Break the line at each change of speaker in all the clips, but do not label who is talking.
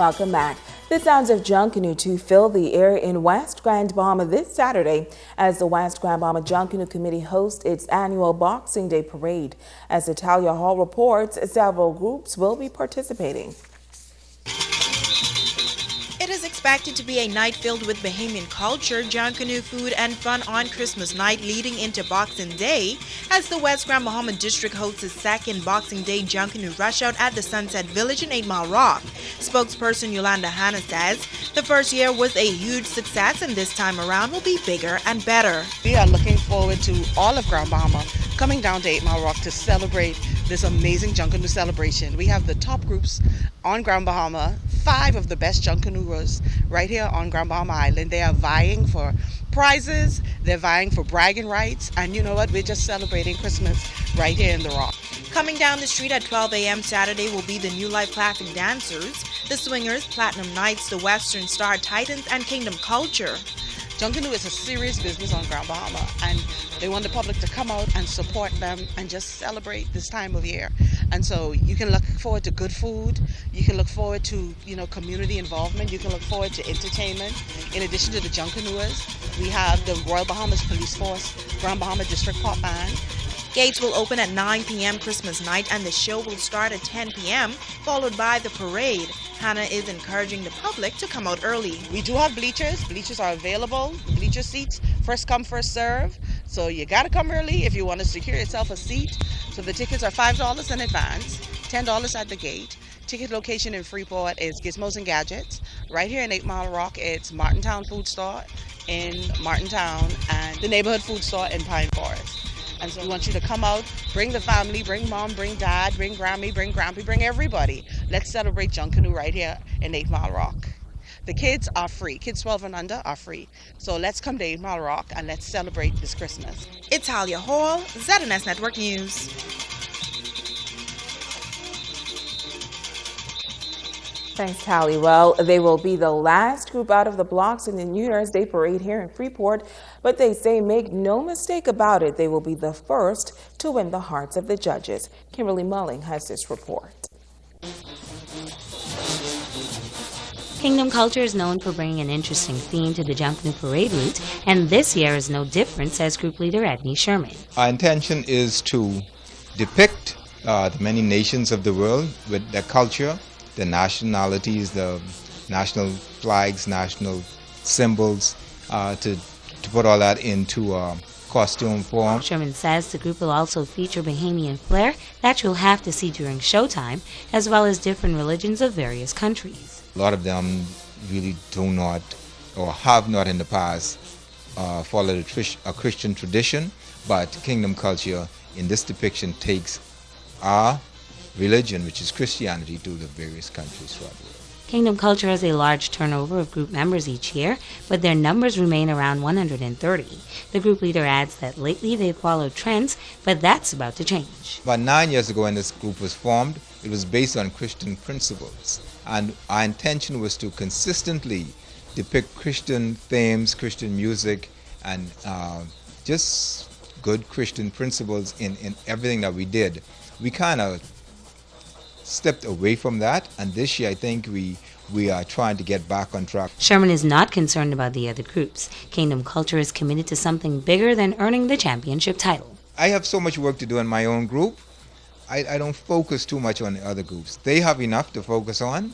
Welcome back. The sounds of Junkanoo to fill the air in West Grand Bahama this Saturday as the West Grand Bahama Junkanoo Committee hosts its annual Boxing Day Parade. As Italia Hall reports, several groups will be participating.
It is expected to be a night filled with Bahamian culture, Junkanoo food, and fun on Christmas night leading into Boxing Day, as the West Grand Bahama District hosts its second Boxing Day Junkanoo rush out at the Sunset Village in 8 Mile Rock. Spokesperson Yolanda Hanna says the first year was a huge success and this time around will be bigger and better.
We are looking forward to all of Grand Bahama coming down to 8 Mile Rock to celebrate this amazing Junkanoo celebration. We have the top groups on Grand Bahama, 5 of the best Junkanooers right here on Grand Bahama Island. They are vying for prizes, they're vying for bragging rights, and you know what? We're just celebrating Christmas right here in the Rock.
Coming down the street at 12 a.m. Saturday will be the New Life Classic Dancers, the Swingers, Platinum Knights, the Western Star Titans, and Kingdom Culture.
Junkanoo is a serious business on Grand Bahama, and they want the public to come out and support them and just celebrate this time of year. And so you can look forward to good food, you can look forward to, community involvement, you can look forward to entertainment. In addition to the Junkanooers, we have the Royal Bahamas Police Force, Grand Bahama District Pop Band.
Gates will open at 9 p.m. Christmas night and the show will start at 10 p.m., followed by the parade. Hannah is encouraging the public to come out early.
We do have bleachers. Bleachers are available. Bleacher seats, first come, first serve. So you got to come early if you want to secure yourself a seat. So the tickets are $5 in advance, $10 at the gate. Ticket location in Freeport is Gizmos and Gadgets. Right here in 8 Mile Rock, it's Martintown Food Store in Martintown and the Neighborhood Food Store in Pine Forest. And so we want you to come out, bring the family, bring mom, bring dad, bring Grammy, bring Grampy, bring everybody. Let's celebrate Junkanoo right here in 8 Mile Rock. The kids are free. Kids 12 and under are free. So let's come to 8 Mile Rock and let's celebrate this Christmas.
Italia Hall, ZNS Network News.
Thanks, Tally. Well, they will be the last group out of the blocks in the New Year's Day Parade here in Freeport, but they say make no mistake about it, they will be the first to win the hearts of the judges. Kimberly Mulling has this report.
Kingdom Culture is known for bringing an interesting theme to the Junkanoo Parade route, and this year is no different, says group leader Edney Sherman.
Our intention is to depict the many nations of the world with their culture, the nationalities, the national flags, national symbols, to put all that into costume form.
Sherman says the group will also feature Bahamian flair that you'll have to see during showtime, as well as different religions of various countries.
A lot of them really do not or have not in the past followed a Christian tradition, but Kingdom Culture in this depiction takes our religion, which is Christianity, to the various countries throughout the world.
Kingdom Culture has a large turnover of group members each year, but their numbers remain around 130. The group leader adds that lately they've followed trends, but that's about to change.
About 9 years ago when this group was formed, it was based on Christian principles, and our intention was to consistently depict Christian themes, Christian music, and just good Christian principles in everything that we did. We kind of stepped away from that, and this year I think we are trying to get back on track.
Sherman is not concerned about the other groups. Kingdom Culture is committed to something bigger than earning the championship title.
I have so much work to do in my own group. I don't focus too much on the other groups. They have enough to focus on.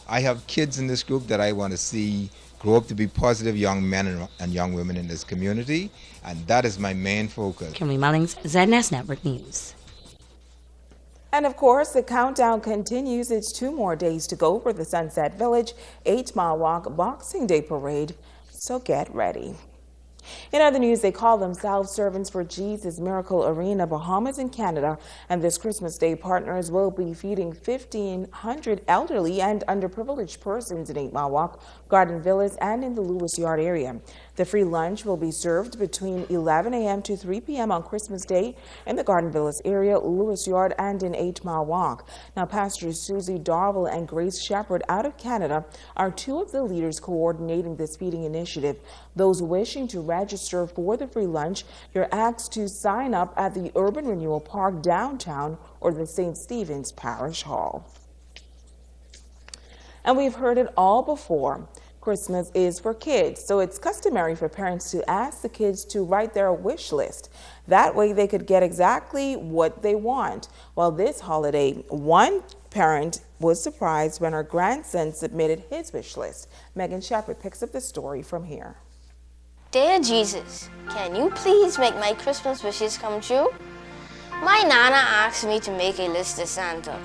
I have kids in this group that I want to see grow up to be positive young men and young women in this community, and that is my main focus.
Kimberly Mullings, ZNS Network News.
And of course, the countdown continues. It's 2 more days to go for the Sunset Village 8 Mile Walk Boxing Day Parade, so get ready. In other news, they call themselves Servants for Jesus Miracle Arena, Bahamas in Canada, and this Christmas Day partners will be feeding 1,500 elderly and underprivileged persons in 8 Mile Walk, Garden Villas, and in the Lewis Yard area. The free lunch will be served between 11 a.m. to 3 p.m. on Christmas Day in the Garden Villas area, Lewis Yard, and in 8 Mile Walk. Now, Pastors Susie Darville and Grace Shepherd out of Canada are 2 of the leaders coordinating this feeding initiative. Those wishing to register for the free lunch, you're asked to sign up at the Urban Renewal Park downtown or the St. Stephen's Parish Hall. And we've heard it all before. Christmas is for kids, so it's customary for parents to ask the kids to write their wish list. That way they could get exactly what they want. Well, this holiday, one parent was surprised when her grandson submitted his wish list. Megan Shepherd picks up the story from here.
Dear Jesus, can you please make my Christmas wishes come true? My Nana asked me to make a list to Santa.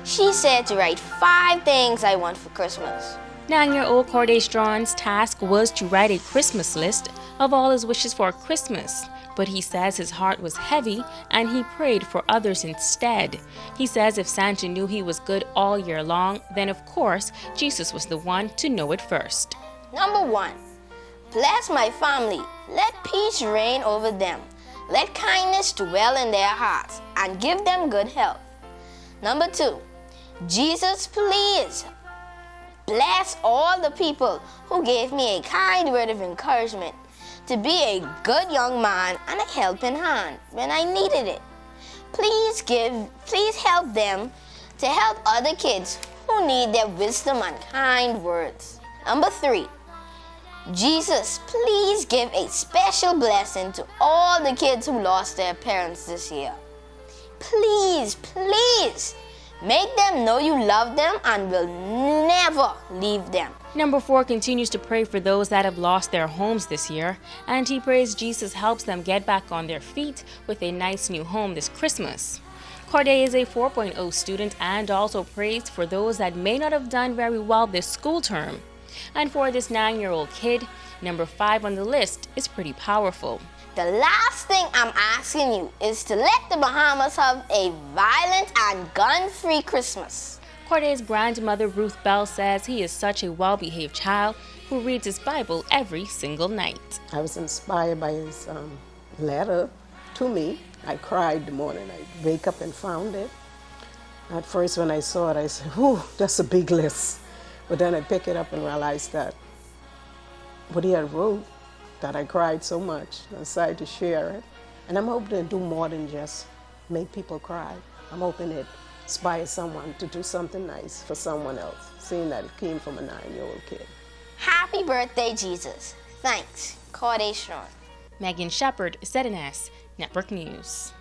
She said to write 5 things I want for Christmas.
9-year-old Corday Strawn's task was to write a Christmas list of all his wishes for Christmas, but he says his heart was heavy and he prayed for others instead. He says if Santa knew he was good all year long, then of course Jesus was the one to know it first.
Number 1, bless my family. Let peace reign over them. Let kindness dwell in their hearts and give them good health. Number 2, Jesus, please bless all the people who gave me a kind word of encouragement to be a good young man and a helping hand when I needed it. Please help them to help other kids who need their wisdom and kind words. Number 3, Jesus, please give a special blessing to all the kids who lost their parents this year. Please, please, make them know you love them and will never leave them.
Number 4 continues to pray for those that have lost their homes this year, and he prays Jesus helps them get back on their feet with a nice new home this Christmas. Corday is a 4.0 student and also prays for those that may not have done very well this school term. And for this 9-year-old kid, number 5 on the list is pretty powerful.
The last thing I'm asking you is to let the Bahamas have a violent and gun-free Christmas.
Corday's grandmother Ruth Bell says he is such a well-behaved child who reads his Bible every single night.
I was inspired by his letter to me. I cried the morning I wake up and found it. At first when I saw it, I said, whew, that's a big list. But then I picked it up and realized that what he had wrote, that I cried so much. I decided to share it. And I'm hoping to do more than just make people cry. I'm hoping it inspires someone to do something nice for someone else, seeing that it came from a 9-year-old kid.
Happy birthday, Jesus. Thanks, Corday Strawn.
Megan Shepherd, ZNS Network News.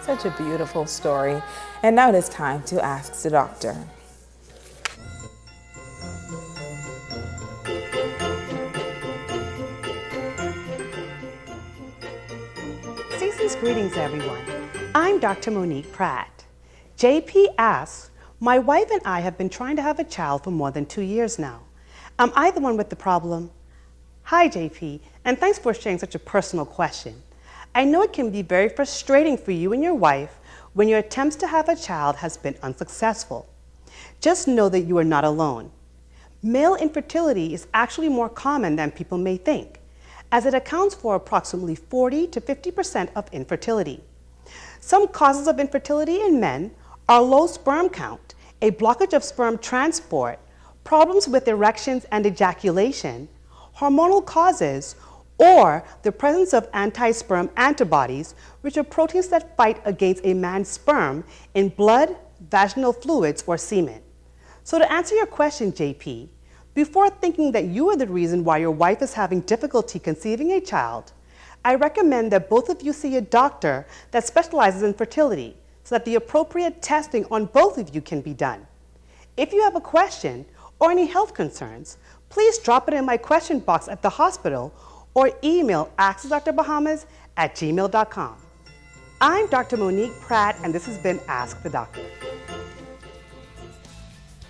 Such a beautiful story. And now it is time to ask the doctor.
Season's greetings, everyone. I'm Dr. Monique Pratt. JP asks, my wife and I have been trying to have a child for more than 2 years now. Am I the one with the problem? Hi, JP, and thanks for sharing such a personal question. I know it can be very frustrating for you and your wife when your attempts to have a child has been unsuccessful. Just know that you are not alone. Male infertility is actually more common than people may think, as it accounts for approximately 40 to 50% of infertility. Some causes of infertility in men are low sperm count, a blockage of sperm transport, problems with erections and ejaculation, hormonal causes, or the presence of anti-sperm antibodies, which are proteins that fight against a man's sperm in blood, vaginal fluids, or semen. So to answer your question, JP, before thinking that you are the reason why your wife is having difficulty conceiving a child, I recommend that both of you see a doctor that specializes in fertility so that the appropriate testing on both of you can be done. If you have a question or any health concerns, please drop it in my question box at the hospital or email accessdrbahamas@gmail.com. I'm Dr. Monique Pratt, and this has been Ask the Doctor.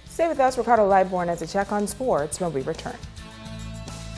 Stay with us. Ricardo Lightborn has a check on sports when we return.